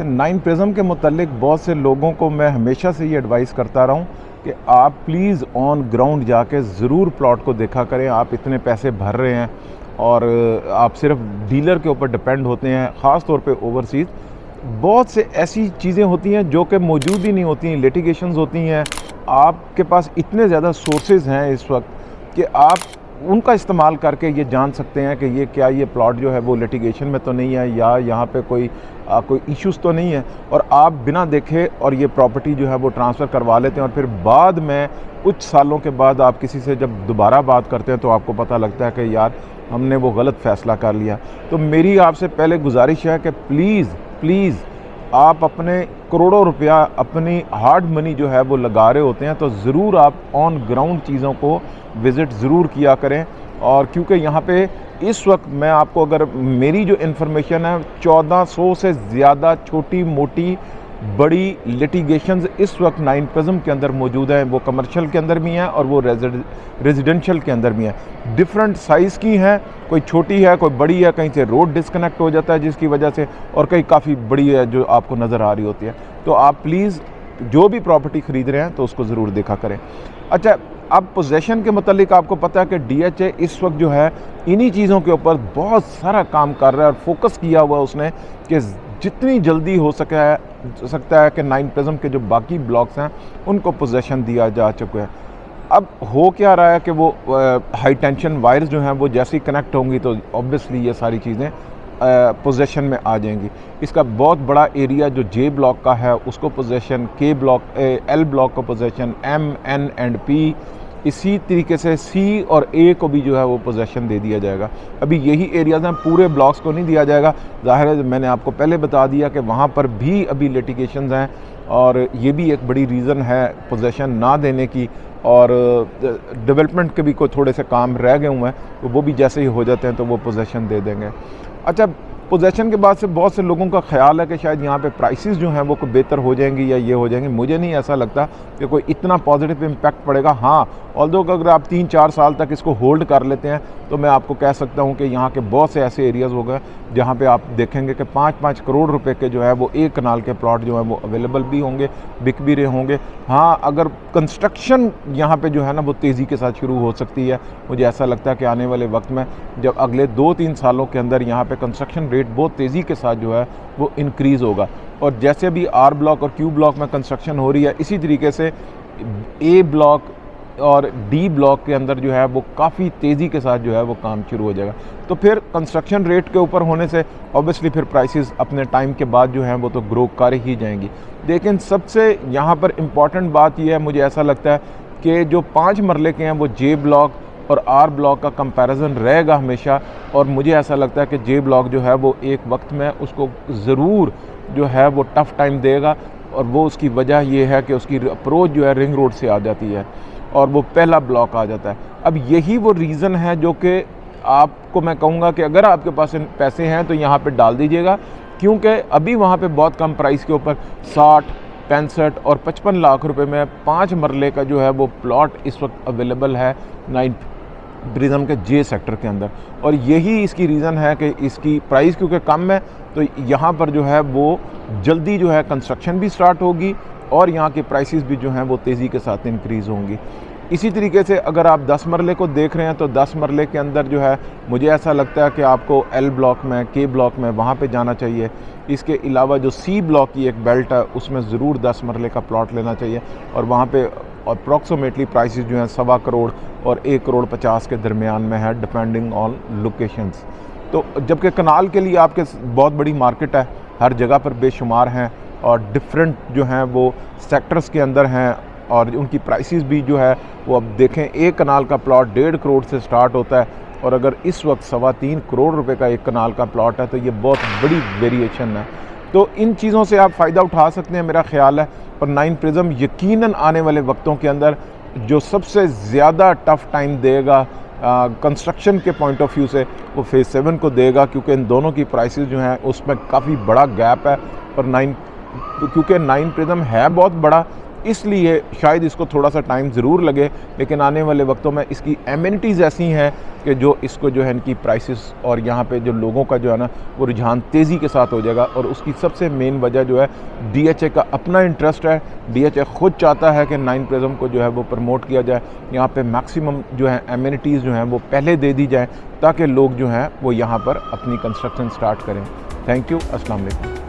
Nine prism के मुतालिक बहुत से लोगों को मैं हमेशा से ये एडवाइस करता रहा हूँ कि आप प्लीज़ ऑन ग्राउंड जाके ज़रूर प्लॉट को देखा करें। आप इतने पैसे भर रहे हैं और आप सिर्फ डीलर के ऊपर डिपेंड होते हैं, ख़ास तौर पे ओवरसीज़। बहुत से ऐसी चीज़ें होती हैं जो कि मौजूद ही नहीं होती हैं, लिटिगेशंस होती हैं। आपके पास इतने ज़्यादा सोर्सेज हैं इस वक्त कि आप उनका इस्तेमाल करके ये जान सकते हैं कि ये क्या ये प्लॉट जो है वो लिटिगेशन में तो नहीं है या यहाँ पे कोई इश्यूज़ तो नहीं है, और आप बिना देखे और ये प्रॉपर्टी जो है वो ट्रांसफ़र करवा लेते हैं। और फिर बाद में कुछ सालों के बाद आप किसी से जब दोबारा बात करते हैं तो आपको पता लगता है कि यार हमने वो गलत फ़ैसला कर लिया। तो मेरी आपसे पहले गुजारिश है कि प्लीज़ आप अपने करोड़ों रुपया अपनी हार्ड मनी जो है वो लगा रहे होते हैं, तो ज़रूर आप ऑन ग्राउंड चीज़ों को विज़िट ज़रूर किया करें। और क्योंकि यहाँ पे इस वक्त मैं आपको, अगर मेरी जो इन्फॉर्मेशन है, 1400 से ज़्यादा छोटी मोटी बड़ी लिटिगेशंस इस वक्त नाइन प्रिज्म के अंदर मौजूद हैं। वो कमर्शियल के अंदर भी हैं और वो रेजिडेंशियल के अंदर भी हैं। डिफरेंट साइज़ की हैं, कोई छोटी है कोई बड़ी है, कहीं से रोड डिस्कनेक्ट हो जाता है जिसकी वजह से, और कहीं काफ़ी बड़ी है जो आपको नज़र आ रही होती है। तो आप प्लीज़ जो भी प्रॉपर्टी ख़रीद रहे हैं तो उसको ज़रूर देखा करें। अच्छा, अब पोजेशन के मतलब आपको पता है कि DHA इस वक्त जो है इन्हीं चीज़ों के ऊपर बहुत सारा काम कर रहा है और फोकस किया हुआ उसने कि जितनी जल्दी हो सकता है कि नाइन प्रिज्म के जो बाकी ब्लॉक्स हैं उनको पोजेशन दिया जा चुका है। अब हो क्या रहा है कि वो हाई टेंशन वायर्स जो हैं वो जैसे ही कनेक्ट होंगी तो ऑब्वियसली ये सारी चीज़ें पोजेशन में आ जाएंगी। इसका बहुत बड़ा एरिया जो J ब्लॉक का है उसको position, K block, L block को position, M, N and P, इसी तरीके से C और A को भी जो है वो पोजेशन दे दिया जाएगा। अभी यही एरियाज़ हैं, पूरे ब्लॉक्स को नहीं दिया जाएगा। ज़ाहिर है मैंने आपको पहले बता दिया कि वहाँ पर भी अभी लिटिगेशंस हैं और ये भी एक बड़ी रीज़न है पोजेशन ना देने की। और डेवलपमेंट के भी कोई थोड़े से काम रह गए हुए हैं, तो वो भी जैसे ही हो जाते हैं तो वो पोजेशन दे देंगे। अच्छा, पोजेशन के बाद से बहुत से लोगों का ख्याल है कि शायद यहाँ पे प्राइसेस जो हैं वो कोई बेहतर हो जाएंगी या ये हो जाएंगी। मुझे नहीं ऐसा लगता कि कोई इतना पॉजिटिव इम्पैक्ट पड़ेगा। हाँ, ऑल्दो अगर आप 3-4 साल तक इसको होल्ड कर लेते हैं तो मैं आपको कह सकता हूँ कि यहाँ के बहुत से ऐसे एरियाज़ हो गए जहाँ पे आप देखेंगे कि 5-5 करोड़ रुपए के जो है वो एक कनाल के प्लॉट जो है वो अवेलेबल भी होंगे, बिक भी रहे होंगे। हाँ, अगर कंस्ट्रक्शन यहाँ पे जो है ना वो तेज़ी के साथ शुरू हो सकती है। मुझे ऐसा लगता है कि आने वाले वक्त में जब अगले 2-3 सालों के अंदर यहाँ पे कंस्ट्रक्शन रेट बहुत तेज़ी के साथ जो है वो इंक्रीज़ होगा। और जैसे भी R ब्लॉक और Q ब्लॉक में कंस्ट्रक्शन हो रही है, इसी तरीके से A ब्लॉक और D ब्लॉक के अंदर जो है वो काफ़ी तेज़ी के साथ जो है वो काम शुरू हो जाएगा। तो फिर कंस्ट्रक्शन रेट के ऊपर होने से ऑब्वियसली फिर प्राइसेस अपने टाइम के बाद जो हैं वो तो ग्रो कर ही जाएंगी। लेकिन सबसे यहाँ पर इम्पॉर्टेंट बात यह है, मुझे ऐसा लगता है कि जो 5 मरले के हैं वो J ब्लॉक और R ब्लॉक का कंपैरिजन रहेगा हमेशा। और मुझे ऐसा लगता है कि J ब्लॉक जो है वो एक वक्त में उसको ज़रूर जो है वो टफ़ टाइम देगा, और वो उसकी वजह ये है कि उसकी अप्रोच जो है रिंग रोड से आ जाती है और वो पहला ब्लॉक आ जाता है। अब यही वो रीज़न है जो कि आपको मैं कहूँगा कि अगर आपके पास पैसे हैं तो यहाँ पे डाल दीजिएगा, क्योंकि अभी वहाँ पे बहुत कम प्राइस के ऊपर 60, 65 और 55 लाख रुपए में 5 मरले का जो है वो प्लॉट इस वक्त अवेलेबल है नाइन प्रिज्म के J सेक्टर के अंदर। और यही इसकी रीज़न है कि इसकी प्राइस क्योंकि कम है तो यहाँ पर जो है वो जल्दी जो है कंस्ट्रक्शन भी स्टार्ट होगी और यहाँ के प्राइसेस भी जो हैं वो तेज़ी के साथ इंक्रीज़ होंगी। इसी तरीके से अगर आप 10 मरले को देख रहे हैं तो 10 मरले के अंदर जो है मुझे ऐसा लगता है कि आपको L ब्लॉक में, K ब्लॉक में वहाँ पे जाना चाहिए। इसके अलावा जो C ब्लॉक की एक बेल्ट है उसमें ज़रूर 10 मरले का प्लॉट लेना चाहिए, और वहाँ पे अप्रॉक्सीमेटली प्राइसेस जो हैं 1.25 करोड़ और 1.50 करोड़ के दरमियान में है, डिपेंडिंग ऑन लोकेशंस। तो जबकि कनाल के लिए आपके बहुत बड़ी मार्केट है, हर जगह पर बेशुमार हैं और डिफरेंट जो हैं वो सेक्टर्स के अंदर हैं, और उनकी प्राइसेस भी जो है वो अब देखें, एक कनाल का प्लॉट 1.5 करोड़ से स्टार्ट होता है, और अगर इस वक्त 3.25 करोड़ रुपए का एक कनाल का प्लॉट है तो ये बहुत बड़ी वेरिएशन है। तो इन चीज़ों से आप फ़ायदा उठा सकते हैं मेरा ख्याल है। पर नाइन प्रिज्म यकीनन आने वाले वक्तों के अंदर जो सबसे ज़्यादा टफ़ टाइम देगा कंस्ट्रक्शन के पॉइंट ऑफ व्यू से वो फेज़ 7 को देगा, क्योंकि इन दोनों की प्राइसेस जो हैं उसमें काफ़ी बड़ा गैप है। और क्योंकि नाइन प्रिज्म है बहुत बड़ा, इसलिए शायद इसको थोड़ा सा टाइम ज़रूर लगे, लेकिन आने वाले वक्तों में इसकी एमिनिटीज़ ऐसी हैं कि जो इसको जो है इनकी प्राइसेस और यहाँ पे जो लोगों का जो है ना वो रुझान तेज़ी के साथ हो जाएगा। और उसकी सबसे मेन वजह जो है DHA का अपना इंटरेस्ट है। DHA खुद चाहता है कि 9 प्रिज्म को जो है वो प्रमोट किया जाए, यहाँ पे मैक्सिमम जो है एमिनिटीज़ जो हैं वो पहले दे दी जाए ताकि लोग जो हैं वो यहाँ पर अपनी कंस्ट्रक्शन स्टार्ट करें। थैंक यू, अस्सलाम वालेकुम।